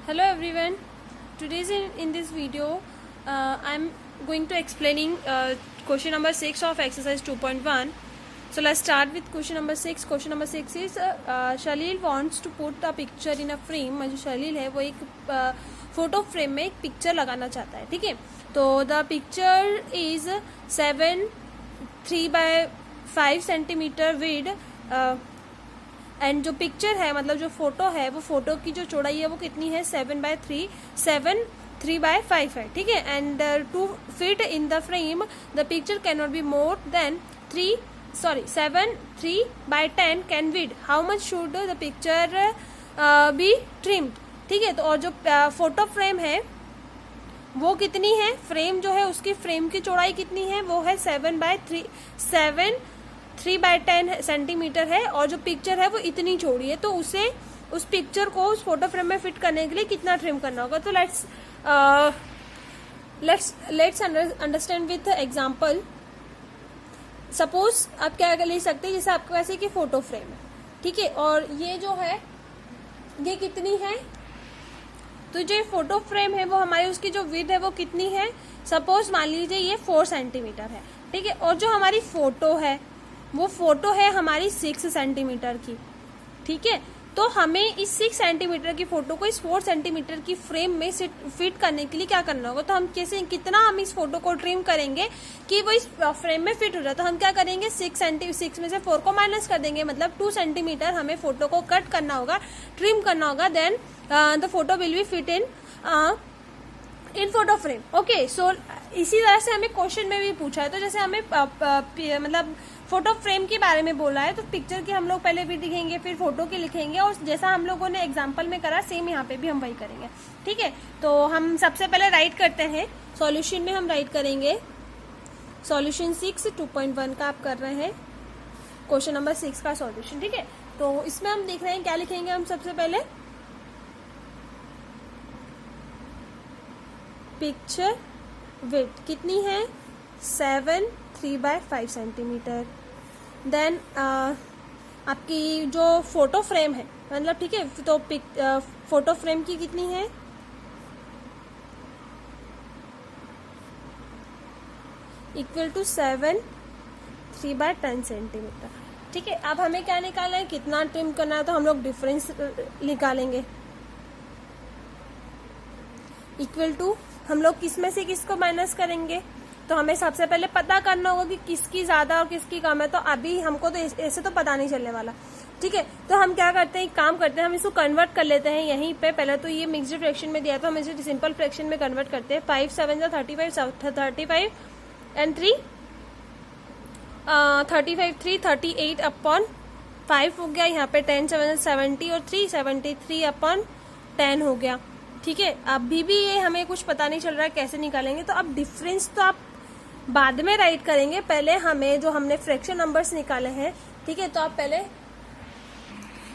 Hello everyone. Today's in this video, I'm going to explaining question number 6 of exercise 2.1. So let's start with question number 6. Question number 6 is Shalil wants to put a picture in a frame. जो शलील है वो एक photo frame में एक picture लगाना चाहता है. ठीक है, तो the picture is 7.3 by 5 centimetre width and जो पिक्चर है मतलब जो फोटो है वो फोटो की जो चौड़ाई है वो कितनी है 3 by 5 है. ठीक है, and to fit in the frame the picture can not be more than 3 by 10 can width. How much should the picture be trimmed. ठीक है, तो और जो फोटो फ्रेम है वो कितनी है, फ्रेम जो है उसकी फ्रेम की चौड़ाई कितनी है वो है 3 by 10 सेंटीमीटर है और जो पिक्चर है वो इतनी चौड़ी है. तो उसे उस पिक्चर को उस फोटो फ्रेम में फिट करने के लिए कितना ट्रिम करना होगा. तो let's understand with example. Suppose आप क्या ले सकते हैं, जैसे आपके पास एक फोटो फ्रेम है. ठीक है, और ये जो है ये कितनी है, तो जो फोटो फ्रेम है वो हमारी उसकी जो विड्थ है वो कितनी है, सपोज मान लीजिए ये 4 सेंटीमीटर है. ठीक है, और जो हमारी फोटो है वो फोटो है हमारी 6 सेंटीमीटर की. ठीक है, तो हमें इस 6 सेंटीमीटर की फोटो को इस 4 सेंटीमीटर की फ्रेम में फिट करने के लिए क्या करना होगा. तो हम कितना हम इस फोटो को ट्रिम करेंगे कि वो इस फ्रेम में फिट हो जाए. तो हम क्या करेंगे, 6 में से 4 को माइनस कर देंगे, मतलब 2 सेंटीमीटर हमें फोटो को कट करना होगा, ट्रिम करना होगा. Then the photo will be fit in photo frame. Okay, so इसी तरह से हमें क्वेश्चन में भी पूछा है. तो जैसे हमें मतलब फोटो फ्रेम के बारे में बोला है तो पिक्चर की हम लोग पहले भी लिखेंगे फिर फोटो की लिखेंगे, और जैसा हम लोगों ने एग्जांपल में करा सेम यहाँ पे भी हम वही करेंगे. ठीक है, तो हम सबसे पहले राइट करते हैं. सॉल्यूशन में हम राइट करेंगे सॉल्यूशन 6 2.1 का आप कर रहे हैं, क्वेश्चन नंबर 6 का सॉल्यूशन. ठीक है, तो इसमें हम देख रहे हैं क्या लिखेंगे. हम सबसे पहले पिक्चर विड्थ कितनी है 3 by 5 सेंटीमीटर. देन आपकी जो फोटो फ्रेम है मतलब ठीक है, तो फोटो फ्रेम की कितनी है इक्वल टू 3 by 10 सेंटीमीटर. ठीक है, अब हमें क्या निकालना है, कितना ट्रिम करना है, तो हम लोग डिफरेंस निकालेंगे. इक्वल टू हम लोग किस में से किसको माइनस करेंगे, तो हमें सबसे पहले पता करना होगा कि किसकी ज्यादा और किसकी कम है. तो अभी हमको तो ऐसे तो पता नहीं चलने वाला. ठीक है, तो हम क्या करते हैं, एक काम करते हैं, हम इसको कन्वर्ट कर लेते हैं यहीं पे. पहले तो ये मिक्स्ड फ्रैक्शन में दिया था, हम इसे सिंपल फ्रैक्शन में कन्वर्ट करते हैं. 5 7 35 एंड 3 35 3 38 अपॉन 5 हो गया. यहाँ पे 10 7 70 और 3 73 अपॉन 10 हो गया. ठीक है, अभी भी ये हमें कुछ पता नहीं चल रहा है कैसे निकालेंगे. तो अब डिफरेंस तो आप बाद में राइट करेंगे, पहले हमें जो हमने फ्रैक्शन नंबर्स निकाले हैं. ठीक है, तो आप पहले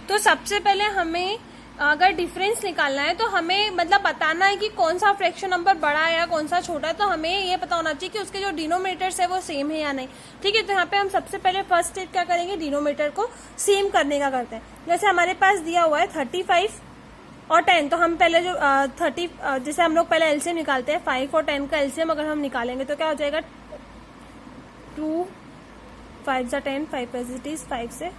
तो सबसे पहले हमें अगर डिफरेंस निकालना है तो हमें मतलब बताना है कि कौन सा फ्रैक्शन नंबर बड़ा है या कौन सा छोटा है. तो हमें ये पता होना चाहिए कि उसके जो डिनोमिनेटर्स है वो सेम है या नहीं. ठीक है, तो यहाँ पे हम सबसे पहले फर्स्ट स्टेप क्या करेंगे, डिनोमिनेटर को सेम करने का करते हैं. जैसे हमारे पास दिया हुआ है 35 और 10, तो हम पहले जो 30 जैसे हम लोग पहले एलसीएम निकालते हैं, 5 और 10 का एलसीएम अगर हम निकालेंगे तो क्या हो जाएगा, 2 5 जा 10 5 पॉजिटिव 5 से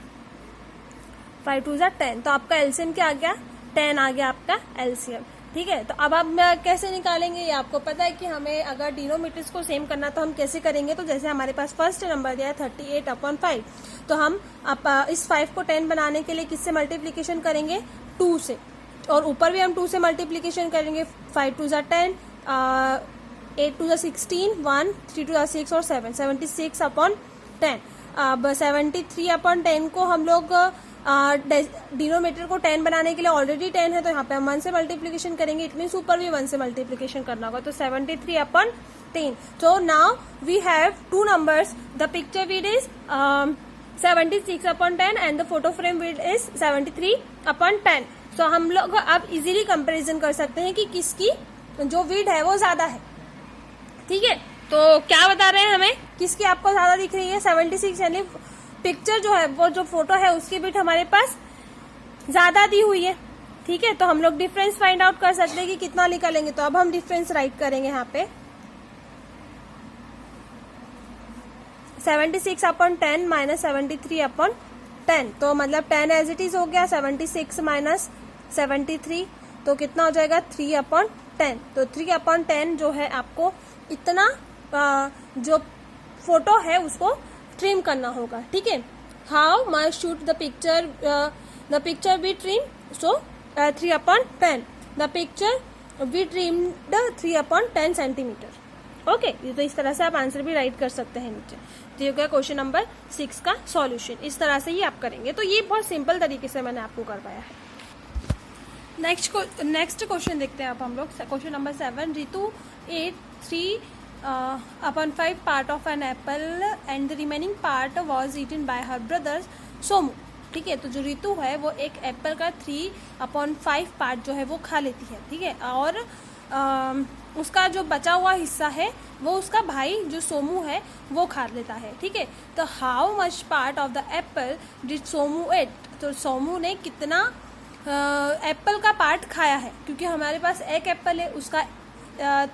5 2 जा 10, तो आपका एलसीएम क्या आ गया, 10 आ गया आपका एलसीएम. ठीक है, तो अब आप कैसे निकालेंगे, ये आपको पता है कि हमें अगर डिनोमिनेटर्स को सेम करना तो हम कैसे करेंगे. तो जैसे हमारे पास फर्स्ट नंबर दिया है 38 अपॉन 5, तो हम इस 5 को 10 बनाने के लिए किससे मल्टीप्लीकेशन करेंगे, 2 से, और ऊपर भी हम 2 से मल्टीप्लीकेशन करेंगे. 5 2 जा 10 8 2 जा 16 1 3 2 जा 6 और 7 76 अपॉन 10. अब 73 अपॉन 10 को हम लोग डिनोमिनेटर को 10 बनाने के लिए ऑलरेडी 10 है, तो यहाँ पे हम 1 से मल्टीप्लीकेशन करेंगे. इट मीन्स ऊपर भी 1 से मल्टीप्लीकेशन करना होगा, तो 73 upon 10. So now we have 2 numbers. The picture width is 76 upon 10 and the photo frame width is 73 upon 10. तो हम लोग अब इजीली कंपैरिजन कर सकते हैं कि किसकी जो विड्थ है वो ज्यादा है. ठीक है, तो क्या बता रहे हैं हमें, किसकी आपको ज्यादा दिख रही है, 76, यानी पिक्चर जो है वो जो फोटो है उसकी विड्थ हमारे पास ज्यादा दी हुई है. ठीक है, तो हम लोग डिफरेंस फाइंड आउट कर सकते हैं कि कितना निकालेंगे। तो अब हम डिफरेंस राइट करेंगे यहाँ पे 76 अपॉन 10 माइनस 73 अपॉन 10, तो मतलब 10 एज इट इज हो गया, 76 माइनस 73 तो कितना हो जाएगा 3 अपॉन 10। तो 3 अपॉन 10 जो है आपको इतना जो फोटो है उसको ट्रिम करना होगा। ठीक है, how much shoot the picture be trim, so 3 upon 10 the picture be trimmed 3 upon 10 centimetre. Okay, ये तो इस तरह से आप आंसर भी राइट कर सकते हैं नीचे। तो ये हो गया क्वेश्चन नंबर 6 का सॉल्यूशन। इस तरह से ही आप करेंगे, तो ये बहुत सिंपल तरीके से मैंने आपको करवाया है। नेक्स्ट क्वेश्चन देखते हैं अब हम लोग। Question number 7, Ritu ate 3 upon 5 part of an apple and the remaining part was eaten by her brothers Somu. ठीक है, तो जो रितु है वो एक एप्पल का 3 अपॉन 5 पार्ट जो है वो खा लेती है। ठीक है, और उसका जो बचा हुआ हिस्सा है वो उसका भाई जो सोमू है वो खा लेता है। ठीक है, तो how much part of the apple did Somu ate, तो सोमू ने कितना एप्पल का पार्ट खाया है, क्योंकि हमारे पास एक एप्पल है, उसका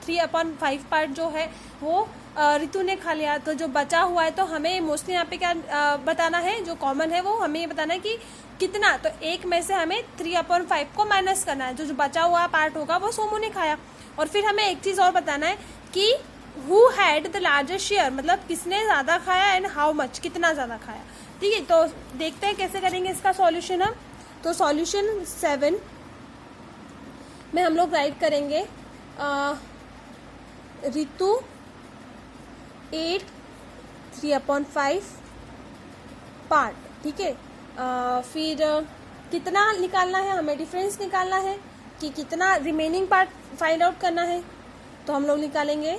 3 अपॉन 5 पार्ट जो है वो रितु ने खा लिया। तो जो बचा हुआ है, तो हमें मोस्टली यहाँ पे क्या बताना है, जो कॉमन है वो हमें ये बताना है कि कितना। तो एक में से हमें 3 अपॉन 5 को माइनस करना है, जो बचा हुआ पार्ट होगा वो सोमू ने खाया। और फिर हमें एक चीज और बताना है कि who had the largest share, मतलब किसने ज्यादा खाया एंड हाउ मच, कितना ज्यादा खाया। ठीक है, तो देखते हैं कैसे करेंगे इसका सॉल्यूशन हम। तो सॉल्यूशन 7 में हम लोग राइट करेंगे रितु 8 3 अपॉन 5 पार्ट। ठीक है, फिर कितना निकालना है, हमें डिफरेंस निकालना है कि कितना रिमेनिंग पार्ट फाइंड आउट करना है। तो हम लोग निकालेंगे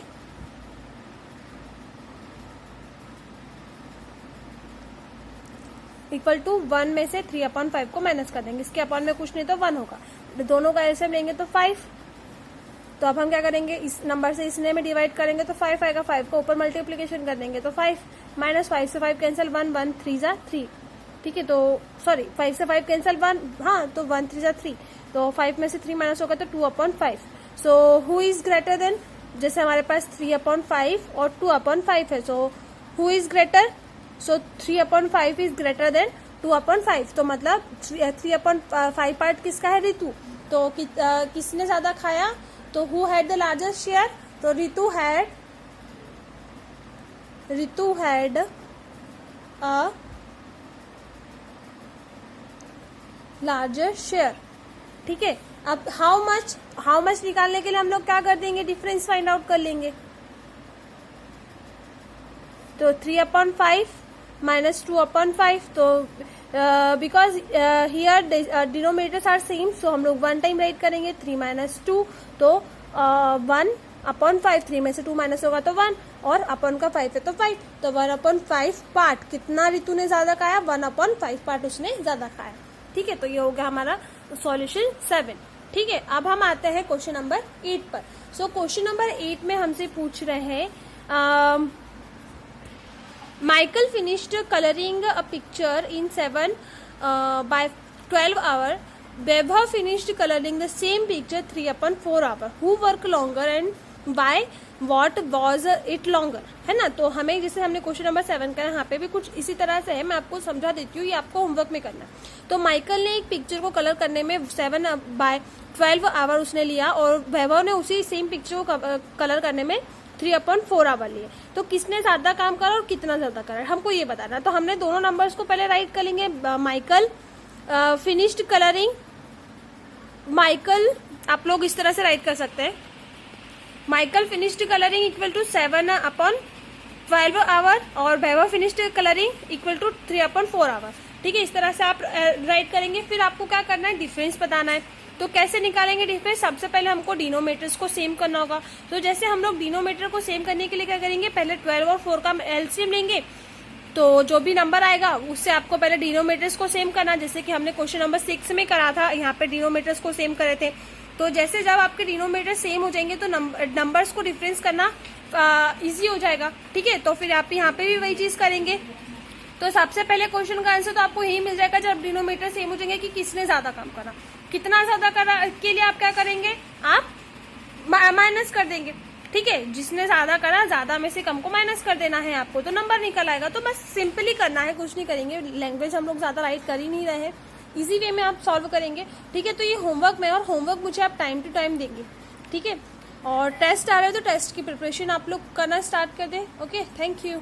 इक्वल टू 1 में से 3 अपॉन 5 को माइनस कर देंगे। इसके अपॉन में कुछ नहीं तो 1 होगा, दोनों का एलसीएम लेंगे तो 5। तो अब हम क्या करेंगे, इस नंबर से इसने में डिवाइड करेंगे तो 5 आएगा, 5 को ऊपर मल्टीप्लीकेशन कर देंगे तो 5 माइनस 5 से 5 कैंसिल 1 1 3 जा 3। ठीक है, तो सॉरी 5 से 5 कैंसिल 1, हाँ तो 1 3 जा 3, तो 5 में से 3 माइनस होगा तो 2 upon 5। So who is greater than, जैसे हमारे पास 3 अपॉन 5 और 2 अपॉन 5 है, so who is greater, so 3 upon 5 is greater than 2 upon 5। तो मतलब 3 अपॉन 5 पार्ट किसका है, रितु। तो किसने ज्यादा खाया, तो who had the largest share, तो Ritu had a largest share. ठीक है, अब हाउ मच निकालने के लिए हम लोग क्या कर देंगे, डिफरेंस फाइंड आउट कर लेंगे। तो 3 अपॉन 5 माइनस 2 अपॉन 5, तो because here denominators are same, so हम लोग 1 टाइम राइट करेंगे 3 माइनस 2, तो 1 अपॉन 5, 3 में से 2 माइनस होगा तो 1, और अपॉन का 5 है तो 5, तो 1 अपॉन 5 पार्ट कितना रितु ने ज्यादा खाया, 1 अपॉन 5 पार्ट उसने ज्यादा खाया। ठीक है, तो ये हो गया हमारा सॉल्यूशन 7। ठीक है, अब हम आते हैं क्वेश्चन नंबर 8 पर। सो क्वेश्चन नंबर 8 में हमसे पूछ रहे हैं Michael finished coloring a picture in 7 by 12 hours. Vaibhav finished coloring the same picture 3 upon 4 hours. Who worked longer and by what was it longer? है ना, तो हमें जैसे हमने क्वेश्चन नंबर 7 का यहाँ पे भी कुछ इसी तरह से है, मैं आपको समझा देती हूँ, ये आपको होमवर्क में करना है। तो माइकल ने एक पिक्चर को कलर करने में 7 by 12 आवर उसने लिया, और वैभव ने उसी सेम पिक्चर को कलर करने में 3 अपॉन 4 आवर लिए। तो किसने ज्यादा काम करा और कितना ज्यादा करा, हमको ये बताना। तो हमने दोनों नंबर्स को पहले राइट कर लेंगे। माइकल फिनिश्ड कलरिंग, माइकल आप लोग इस तरह से राइट कर सकते हैं, Michael finished colouring equal to 7 upon 12 hour, और Vaibhav finished colouring equal to 3 upon 4 hour. ठीक है, इस तरह से आप राइट करेंगे। फिर आपको क्या करना है, डिफरेंस बताना है। तो कैसे निकालेंगे डिफरेंस, सबसे पहले हमको डिनोमीटर्स को सेम करना होगा। तो जैसे हम लोग डिनोमीटर को सेम करने के लिए क्या करेंगे, पहले 12 और 4 का एलसीएम लेंगे, तो जो भी नंबर आएगा उससे आपको पहले डिनोमीटर्स को सेम करना, जैसे कि हमने क्वेश्चन नंबर 6 में करा था, यहाँ पे डिनोमीटर्स को सेम करे थे। तो जैसे जब आपके डिनोमीटर सेम हो जाएंगे तो नंबर्स को डिफरेंस करना इजी हो जाएगा। ठीक है, तो फिर आप यहाँ पे भी वही चीज करेंगे। तो सबसे पहले क्वेश्चन का आंसर तो आपको यही मिल जाएगा जब डिनोमीटर सेम हो जाएंगे कि किसने ज्यादा काम करा, कितना ज्यादा के लिए आप क्या करेंगे, आप माइनस कर देंगे। ठीक है, जिसने ज्यादा करा ज्यादा में से कम को माइनस कर देना है आपको, तो नंबर निकल आएगा। तो बस सिंपली करना है, कुछ नहीं करेंगे। लैंग्वेज हम लोग ज्यादा राइट कर ही नहीं रहे हैं, इजी वे में आप सॉल्व करेंगे। ठीक है, तो ये होमवर्क में, और होमवर्क मुझे आप टाइम टू टाइम देंगे। ठीक है, और टेस्ट आ रहे हो तो टेस्ट की प्रिपरेशन आप लोग करना स्टार्ट कर दें। Okay, thank you.